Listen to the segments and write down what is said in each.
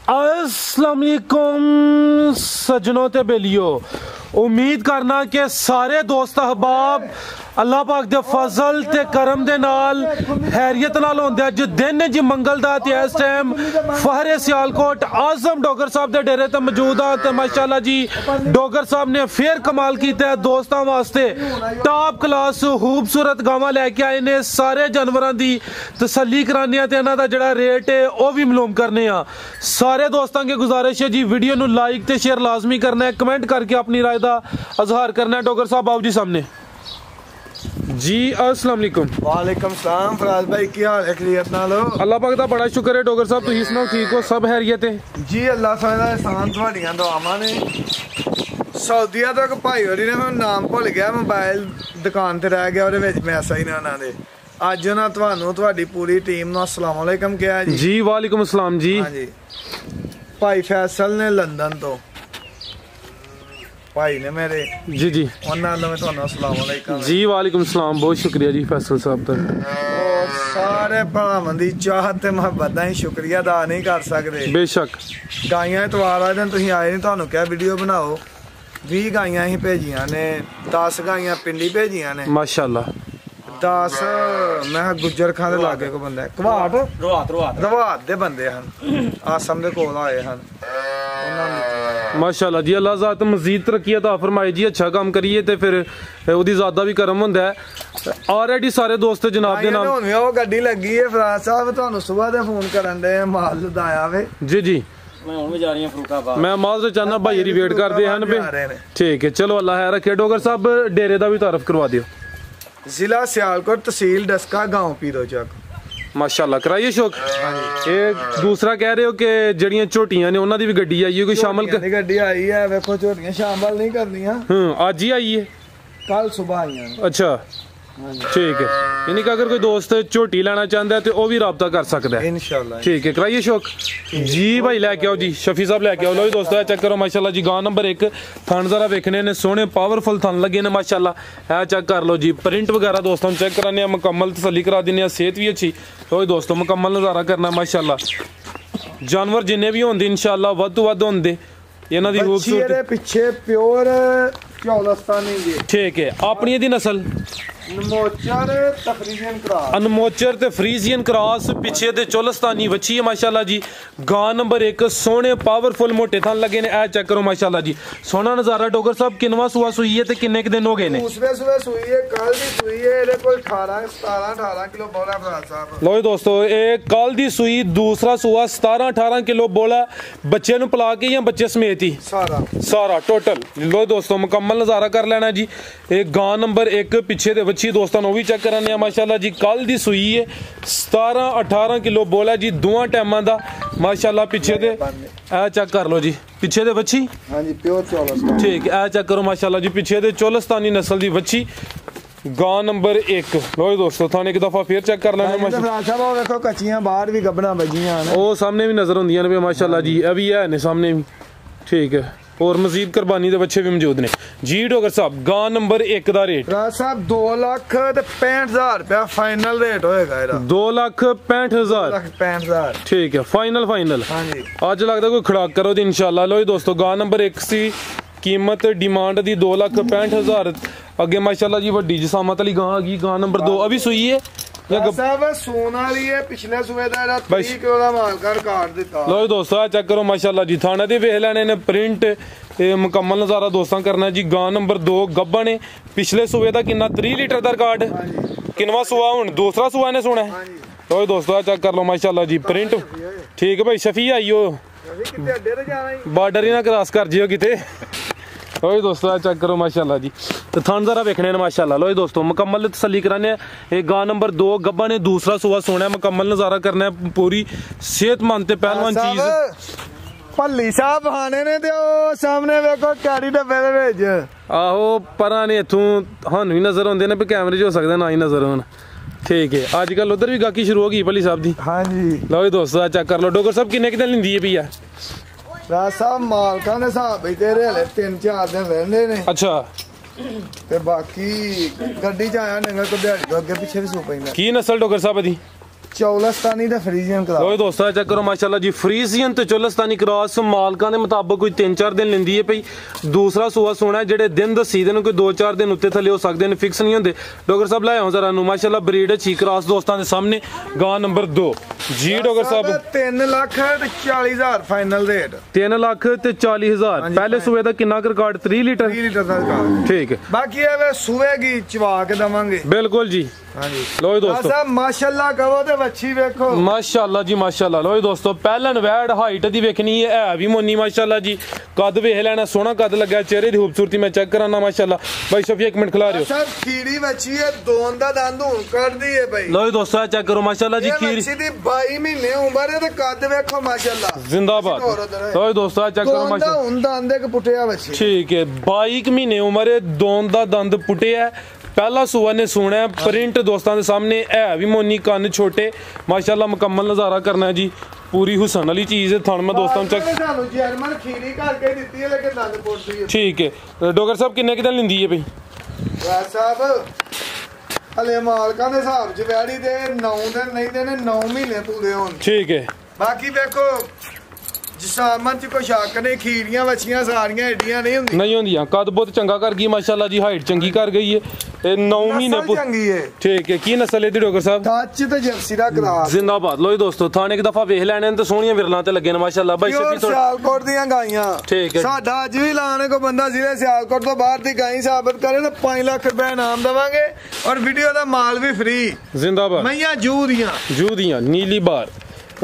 अस्सलाम वालेकुम सजनों ते बेलियो, उम्मीद करना कि सारे दोस्त अहबाब अल्लाह पाक दे फजल ते करम दे नाल हैरियत नाल होंदे। अज दिन जी मंगल दा ते इस टाइम फहरे सियालकोट आजम डोगर साहब दे डेरे ते मौजूद आ ते माशाअल्लाह जी डोगर साहब ने फिर कमाल कीता है। दोस्तां वास्ते टॉप क्लास खूबसूरत गावां लैके आए ने। सारे जानवरां दी तसल्ली कराने ते इन्हां दा जिहड़ा रेट है वह भी मालूम करने आ। सारे दोस्तों की गुजारिश है जी वीडियो नू लाइक ते शेयर लाजमी करना है, कमेंट करके अपनी राय का इजहार करना है। डोगर साहब आओ जी सामने जी। अस्सलाम वालेकुम। वालेकुम सलाम फराज भाई, की हाल है? खैरियत नाल हो? अल्लाह पाक दा बड़ा शुक्र है। डोगर साहब तुसीं सुनाओ, ठीक हो? सब हैरियत है जी, अल्लाह सारा एहसान तुहाड़ियां दुआवां ने। सऊदीया तो एक भाई होरी ने, मैं नाम भुल गया, मोबाइल दुकान ते रह गया, ਉਹਦੇ ਵਿੱਚ ਮੈਸੇਜ ਨੇ ਉਹਨਾਂ ਦੇ। ਅੱਜ ਉਹਨਾਂ ਤੁਹਾਨੂੰ ਤੁਹਾਡੀ ਪੂਰੀ ਟੀਮ ਨੂੰ अस्सलाम वालेकुम ਕਿਹਾ ਜੀ। जी वालेकुम अस्सलाम जी। हाँ जी, भाई फैसल ने लंदन तो भाई ने मेरे जी जी अस्सलाम वालेकुम जी। वालेकुम सलाम, बहुत शुक्रिया जी फैसल साहब का। और सारे भरावां दी चाहत ते मुहब्बत दा ही शुक्रिया अदा नहीं कर सकते। बेशक गाइयां इतवार वाले दिन तुसीं आए नहीं, तुहानूं क्या वीडियो बनाओ। 20 गाइयां ही भेजियां ने, 10 गाइयां पिंडी भेजियां ने माशाअल्लाह। 10 मैं गुज्जर खां दे लागे को बंदा है, घवाट रवात दे बंदे हैं, आसम दे कोल आए हैं। माशाअल्लाह जी, अल्लाह ज़ात मजीद तरक्की अता फरमाए जी। अच्छा काम करिए तो फिर ओदी ज़्यादा भी करम होंदा है। ऑलरेडी सारे दोस्त जनाब दे नाम वो गड्डी लगी है फराज साहब, तुहानूं सुबह दे फोन करन दे माल लदाया वे। जी जी, मैं जा रही हूं फरूखाबाद, मैं माल से चाहना भाई री वेट करते हैं पे। ठीक है, चलो अल्लाह है रखे। डोगर साहब डेरे का भी तारफ करवा दियो। जिला सियालकोट, तहसील डस्का, गांव पीरो चक। माशाअल्लाह, कराइए शौक। एक दूसरा कह रहे हो कि जड़ियां झोटियां ने उन्हां दी भी गड्डी आई है, कोई शामिल कर? गड्डी आई है, देखो झोटियां शामिल नहीं करनियां। आज ही आई है, कल सुबह आई है। अच्छा ठीक है, यानी कि अगर कोई दोस्त झोटी लेना चाहता है तो वह भी राबता कर सकता है इंशाल्लाह। ठीक है, कराइए शौक जी। भाई लैके आओ जी, शफी साहब लैके आओ। लो जी दोस्तों, चेक करो माशाल्लाह जी, गांव नंबर 1 थन जरा वेखने ने, सोहने पावरफुल थन लगे ने माशाल्लाह। है चेक कर लो जी, प्रिंट वगैरह दोस्तों चेक कराने, मुकम्मल तसल्ली करा देने, सेहत भी अच्छी। लो जी दोस्तों, मुकम्मल नज़ारा करना माशाल्लाह। जानवर जिन्ने भी होंदे इंशाल्लाह वध तो वध होंदे। इन्हां दी खूबसूरती पिछे प्योर चौलस्तानी जी। ठीक है, अपनी दी नस्ल अनमोचर ते फ्रीजियन क्रॉस, पिछे दे चोलस्तानी वच्छी है माशाल्लाह जी। गां नंबर 1 सोहने पावरफुल मोटे थन लगे ने। ए चेक करो माशाल्लाह जी, सोहना नजारा। डोगर साहब किनवा सूआ सूई है ते किन्ने के दिन हो गए ने? दूसरे सूए सूई है, कल दी सूई है। ਇਹਦੇ ਕੋਲ 18 किलो बोला भरा साहब। लो दोस्तों, ये कल दी सूई, दूसरा सूआ 17-18 किलो बोला। बच्चे नु पला के या बच्चे समेत ही सारा टोटल। लो दोस्तों, मुकम्मल नजारा कर लेना जी। एक गां नंबर 1 पिछे दे बच्ची दोस्तों वो भी चेक कराने माशाल्लाह जी। कल दी सूई है, 17-18 किलो बोला जी, दोवां टाइमां दा माशाल्लाह। पिछे दे ए चेक कर लो जी, पिछे दे बच्ची। हां जी, प्योर चौलस्तानी। ठीक है, ए चेक करो माशाल्लाह जी, पिछे दे चौलस्तानी नस्ल दी बच्ची, गां नंबर 1। लो दोस्तों, थाने एक दफा फिर चेक कर लेना माशाल्लाह। देखो कच्चियां बाहर भी गबना बजियां हैं, ओ सामने भी नजर होंदियां ने माशाल्लाह जी। अभी है ने सामने भी। ठीक है, और मजीद कुर्बानी के बच्चे भी मौजूद ने जी। डोगर साहब, गां नंबर 1 का रेट साहब 2,65,000 रुपया फाइनल रेट होएगा। 2,65,000। ठीक है, फाइनल हाँ जी। आज लगता कोई खड़ाक करो तो इंशाल्लाह। लो दोस्तों, गां नंबर 1 सी कीमत डिमांड दी 2,65,000 अगे माशाल्लाह जी। वड्डी जसामत वाली गां आ गई। गां नंबर 2 अभी सुई है पिछले सूबे दा 30 किलो दा माल का रिकॉर्ड दिता। लो दोस्तों, चेक करो माशाल्लाह जी, थाने दे वेख लेने ने, प्रिंट मुकम्मल नजारा दोस्तों करना जी। गां नंबर 2 गब्बा ने, पिछले सूबे दा किन्ना 3 लीटर दा रिकॉर्ड। किनवा सूआ हुन? दूसरा सूआ ने सुना है। लो दोस्तों, चेक कर लो माशाल्लाह जी, प्रिंट ठीक है भाई। शफी आइयो, बॉर्डर ही ना क्रॉस कर जियो किते। लो दोस्तों, चेक करो माशाल्लाह जी, तो थान जरा वेखने ने माशाल्लाह। लो दोस्तों, मुकम्मल तसल्ली कराने। एक गां नंबर 2 गब्बा ने, दूसरा सुबह सोना है। मुकम्मल नजारा करना है, पूरी सेहतमंद ते पहलवान चीज। भल्ली साहब बहाने ने ते ओ सामने वेखो कैरी डब्बे दे विच। आहो परा ने इथों हानू ही नजर आउंदे ने, पे कैमरे च हो सकदा ना ही नजर आउन। ठीक है, अजकल उधर भी गाकी शुरू हो गई भली साहब दी। हाँ जी। लो दोस्तों, चेक कर लो। डोगर साहब किन्ने कितने लिंदी है भैया? साहब मालकां दे हिसाब च तेरे हले 3-4 दिन रहंदे ने। अच्छा, ते बाकी गड्डी च आया नंगा को दिहाड़ी तो अगे पिछे भी सो पैंदा। की नस्ल डोगर साहब दी? ਚੌਲਸਤਾਨੀ ਤੇ ਫਰੀਜ਼ੀਅਨ ਕਰਾ ਲੋ ਦੋਸਤੋ ਚੈੱਕ ਕਰੋ ਮਾਸ਼ਾਅੱਲਾ ਜੀ ਫਰੀਜ਼ੀਅਨ ਤੇ ਚੌਲਸਤਾਨੀ ਕ੍ਰਾਸ ਮਾਲਕਾਂ ਦੇ ਮੁਤਾਬਕ ਕੋਈ 3-4 ਦਿਨ ਲੈਂਦੀ ਹੈ ਭਈ ਦੂਸਰਾ ਸੂਆ ਸੋਣਾ ਜਿਹੜੇ ਦਿਨ ਦੱਸੀ ਦੇ ਨੇ ਕੋਈ 2-4 ਦਿਨ ਉੱਤੇ ਥੱਲੇ ਹੋ ਸਕਦੇ ਨੇ ਫਿਕਸ ਨਹੀਂ ਹੁੰਦੇ ਡਾਕਟਰ ਸਾਹਿਬ ਲੈ ਆਓ ਜ਼ਰਾ ਨੂੰ ਮਾਸ਼ਾਅੱਲਾ ਬਰੀਡ ਅੱਛੀ ਕ੍ਰਾਸ ਦੋਸਤਾਂ ਦੇ ਸਾਹਮਣੇ ਗਾਂ ਨੰਬਰ 2 ਜੀ ਡਾਕਟਰ ਸਾਹਿਬ 3,40,000 ਫਾਈਨਲ ਰੇਟ 3,40,000 ਪਹਿਲੇ ਸੂਏ ਦਾ ਕਿੰਨਾ ਰਿਕਾਰਡ 3 ਲੀਟਰ 3 ਲੀਟਰ ਦਾ ਰਿਕਾਰਡ ਠੀਕ ਹੈ ਬਾਕੀ ਇਹ ਸੂਏਗੀ ਚਵਾ ਕੇ ਦਵਾਂਗੇ ਬਿਲਕੁਲ ਜੀ ਹਾਂਜੀ ਲੋ ਦੋਸਤੋ ਸਾਹਿਬ ਮਾਸ਼ਾਅੱਲਾ ਕਹੋ ਤੇ ਵੱਛੀ ਵੇਖੋ ਮਾਸ਼ਾਅੱਲਾ ਜੀ ਮਾਸ਼ਾਅੱਲਾ ਲੋ ਦੋਸਤੋ ਪਹਿਲਨ ਵੈੜ ਹਾਈਟ ਦੀ ਵੇਖਣੀ ਹੈ ਵੀ ਮੋਨੀ ਮਾਸ਼ਾਅੱਲਾ ਜੀ ਕੱਦ ਵੇਖ ਲੈਣਾ ਸੋਹਣਾ ਕੱਦ ਲੱਗਾ ਚਿਹਰੇ ਦੀ ਖੂਬਸੂਰਤੀ ਮੈਂ ਚੈੱਕ ਕਰਾਨਾ ਮਾਸ਼ਾਅੱਲਾ ਭਾਈ ਸ਼ਫੀ ਇੱਕ ਮਿੰਟ ਖਿਲਾ ਰਿਓ ਸਰ ਖੀਰੀ ਵੱਛੀ ਹੈ ਦੋਨ ਦਾ ਦੰਦ ਹੁਣ ਕੱਢਦੀ ਹੈ ਭਾਈ ਲੋ ਦੋਸਤੋ ਚੈੱਕ ਕਰੋ ਮਾਸ਼ਾਅੱਲਾ ਜੀ ਖੀਰੀ ਵੱਛੀ ਦੀ 22 ਮਹੀਨੇ ਉਮਰ ਹੈ ਤੇ ਕੱਦ ਵੇਖੋ ਮਾਸ਼ਾਅੱਲਾ ਜ਼ਿੰਦਾਬਾਦ ਲੋ ਦੋਸਤੋ ਚੈੱਕ ਕਰੋ ਮਾਸ਼ਾਅੱਲਾ ਹੁਣ ਦੰਦ ਇੱਕ ਪੁੱਟਿਆ ਵੱਛੀ ਠੀਕ ਹੈ 22 ਮਹੀਨੇ ਉਮਰ ਹੈ ਦੋਨ ਦਾ ਦੰਦ ਪੁੱਟਿਆ पहला सुआ ने सुना है प्रिंट दोस्तों के सामने है भी मोनी कन्न छोटे माशाल्लाह मुकम्मल नज़ारा करना है जी पूरी हुसन वाली चीज़ है थान में दोस्तों चेक ठीक है डॉक्टर साहब किन्ने दिन लेंदी है भाई साहब हले मालकां दे हिसाब च वैड़ी दे 9 दिन नहीं देने 9 महीने पूरे होन ठीक है बाकी देखो जिसामत च कोई शक नहीं खीरियां वछियां सारियां एडियां नहीं होंदियां कद बहुत चंगा कर गई माशाल्लाह जी हाइट चंगी कर गई है 9 महीने चंगी है ठीक है की नस्ल है डॉक्टर साहब टच ते जर्सी दा क्रास जिंदाबाद लो दोस्तों थाने एक दफा वेख लेने ते सोहणियां विरलां ते लगे ने माशाल्लाह भाई शफी सियालकोट दियां गाइयां ठीक है साडा अज भी लाने को बंदा जिले सियालकोट तो बाहर दी गाई साबित करे तो 5 लाख रुपए इनाम देवांगे और वीडियो दा माल भी फ्री जिंदाबाद मैयां जू दियां नीली बार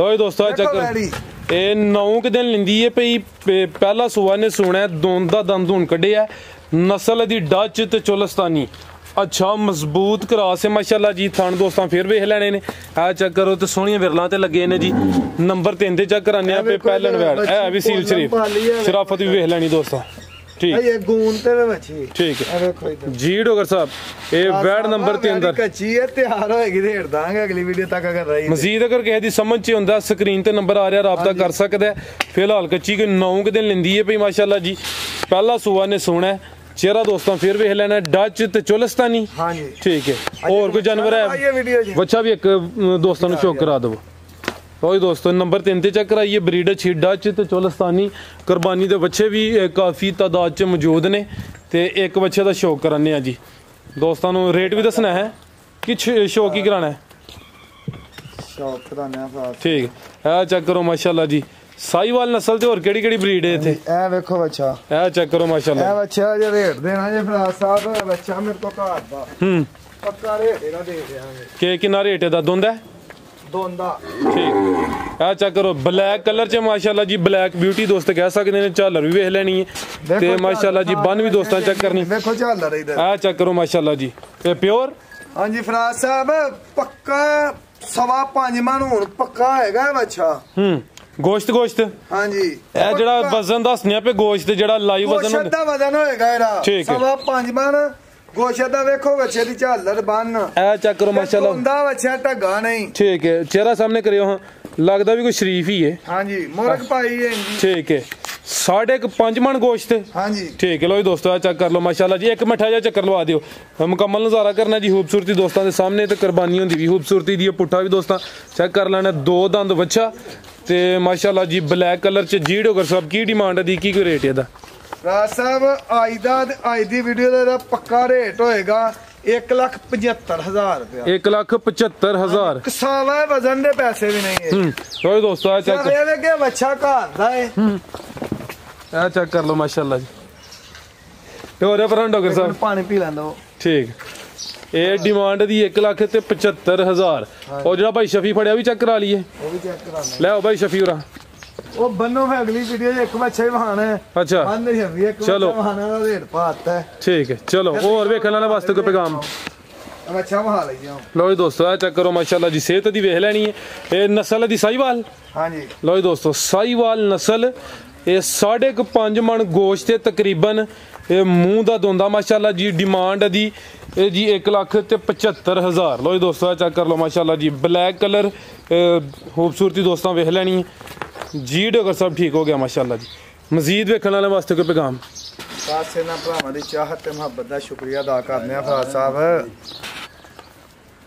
लो दोस्तों चक्कर ਇਹ 9 ਕਿ ਦਿਨ ਲੈਂਦੀ ਹੈ ਭਈ ਪਹਿਲਾ ਸੂਆ ਨੇ ਸੁਣਿਆ ਦੋਨ ਦਾ ਦੰਦ ਹੁਣ ਕੱਢਿਆ ਨਸਲ ਦੀ ਡੱਚ ਤੇ ਚੋਲਸਤਾਨੀ ਅੱਛਾ ਮਜ਼ਬੂਤ ਕਰਾਸ ਹੈ ਮਾਸ਼ਾਅੱਲਾ ਜੀ ਥਣ ਦੋਸਤਾਂ ਫੇਰ ਵੇਖ ਲੈਣੇ ਨੇ ਆ ਚੈੱਕ ਕਰੋ ਤੇ ਸੋਹਣੀਆਂ ਵਿਰਲਾਂ ਤੇ ਲੱਗੇ ਨੇ ਜੀ ਨੰਬਰ 3 ਤੇ ਚੈੱਕ ਕਰਾਨੇ ਆ ਪੇ ਪਹਿਲਣ ਵੈੜ ਇਹ ਵੀ ਸੀਲ ਸ਼ਰੀਫ ਸ਼ਰਾਫਤ ਵੀ ਵੇਖ ਲੈਣੀ ਦੋਸਤਾਂ ठीक ये गून ते वे बची ठीक है जी डॉक्टर साहब ये वैड नंबर 3 अंदर कच्ची है तैयार होएगी रेड दांगे अगली वीडियो तक अगर रही मजीद अगर किसी दी समझ च हुंदा स्क्रीन ते नंबर आ रहा राबता कर सकदा है फिलहाल कच्ची के 9 के दिन लेंदी है भई माशाल्लाह जी पहला सुआ ने सोना है चेहरा दोस्तों फिर वेख लेना डच ते चोलस्तानी हां जी ठीक है और कोई जानवर है बच्चा भी एक दोस्तों ने शौक करा दो ओए दोस्तों नंबर 3 ते चेक कराइए ब्रीड अच्छी डच ते चोलस्तानी कुर्बानी दे बच्चे भी काफ़ी तादाद च मौजूद ने ते एक बच्चे दा शौक कराने जी दोस्तों नूं रेट भी दसना है कि शौक ही कराना है शौक कराना है ठीक है चेक करो माशाल्लाह जी साहिवाल नस्ल ते और केड़ी-केड़ी ब्रीड है इत्थे ए देखो बच्चा ए चेक करो माशाल्लाह ए बच्चा जे रेट देना जे फराज साहब बच्चा मेरे को घर दा पक्का रेट एदा दे देंगे के कितना रेट है दा दोंदा दोंदा ठीक आ चेक करो ब्लैक कलर च माशाल्लाह जी ब्लैक ब्यूटी दोस्त कह सकते हैं झालर भी वेख लेनी है ते माशाल्लाह जी बन भी दोस्तां चेक करनी देखो झालर इधर आ चेक करो माशाल्लाह जी ये प्योर हां जी फराज साहब पक्का 5.5 मन हुन पक्का हैगा बच्चा गोश्त हां जी ए जेड़ा वजन दसने पे गोश्त जेड़ा लाइव वजन गोश्त दा वजन होएगा एरा 5.5 मन गोश्त दा देखो बच्चे दी झालर बन ए चेक करो माशाल्लाह हुंदा बच्चा ढगा नहीं ठीक है चेहरा सामने करियो हां लगदा भी कोई शरीफ ही है हां जी मुर्ग पाई है ठीक है 5.5 मन गोश्त हां जी ठीक है लो जी दोस्तों चेक कर लो माशाल्लाह जी एक मिठा जा चक्कर लवा दियो मुकम्मल नज़ारा करना जी खूबसूरती दोस्तों के सामने ते कुर्बानी होंदी भी खूबसूरती दी पुट्ठा भी दोस्तों चेक कर लेना 2 दंद बच्चा ते माशाल्लाह जी ब्लैक कलर च जी डॉक्टर साहब की डिमांड दी की कोई रेट है दा राज साहब आज दी वीडियो दा पक्का रेट होएगा 1,75,000 रुपया 1,75,000 सावा वजन दे पैसे भी नहीं है तो दोस्तों आ चेक ये देखे बच्चा घर दा है आ चेक कर लो माशाल्लाह जी और फ्रेंड डॉक्टर साहब पानी पी लेंदा ठीक ये डिमांड दी 1,75,000 और जेड़ा भाई शफी फड़िया भी चेक करा लिए वो भी चेक करा ले ले भाई शफी उरा वो बनो है अगली वीडियो एक बच्चा ही वहाना है अच्छा चलो वहाना दा रेट पाता है ठीक है चलो और वेखण वाले वास्ते कोई पैगाम अच्छा वहा ले जाओ लो जी दोस्तों आ चेक करो माशाल्लाह जी सेहत दी वेख लेनी है ये नस्ल दी साहिवाल हां जी लो जी दोस्तों साहिवाल नस्ल ये 5.5 मन गोश्त है तकरीबन ये मुंह दा दोंदा माशाल्लाह जी डिमांड दी ये जी 1,75,000 लो जी दोस्तों चेक कर लो माशाल्लाह जी ब्लैक कलर खूबसूरती दोस्तों वेख लेनी है जी डॉक्टर साहब ठीक हो गया माशाल्लाह जी मजीद वेखण वाले वास्ते कोई पैगाम सासे ना भरावां दी चाहत ते मुहब्बत दा शुक्रिया अदा करने आ फराज साहब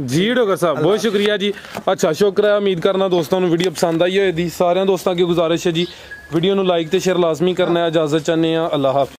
ਜੀ ਡਾਕਟਰ ਸਾਹਿਬ ਬਹੁਤ ਸ਼ੁਕਰੀਆ ਜੀ। ਅੱਛਾ ਸ਼ੁਕਰ ਹੈ, ਉਮੀਦ ਕਰਨਾ ਦੋਸਤਾਂ ਨੂੰ ਵੀਡੀਓ ਪਸੰਦ ਆਈ ਹੋਏਗੀ। ਸਾਰਿਆਂ ਦੋਸਤਾਂ ਅੱਗੇ ਗੁਜ਼ਾਰਿਸ਼ ਹੈ ਜੀ ਵੀਡੀਓ ਨੂੰ ਲਾਈਕ ਤੇ ਸ਼ੇਅਰ ਲਾਜ਼ਮੀ ਕਰਨਾ ਹੈ। ਇਜਾਜ਼ਤ ਚਾਹੁੰਦੇ ਹਾਂ, ਅੱਲਾਹ ਹਾਫਿਜ਼।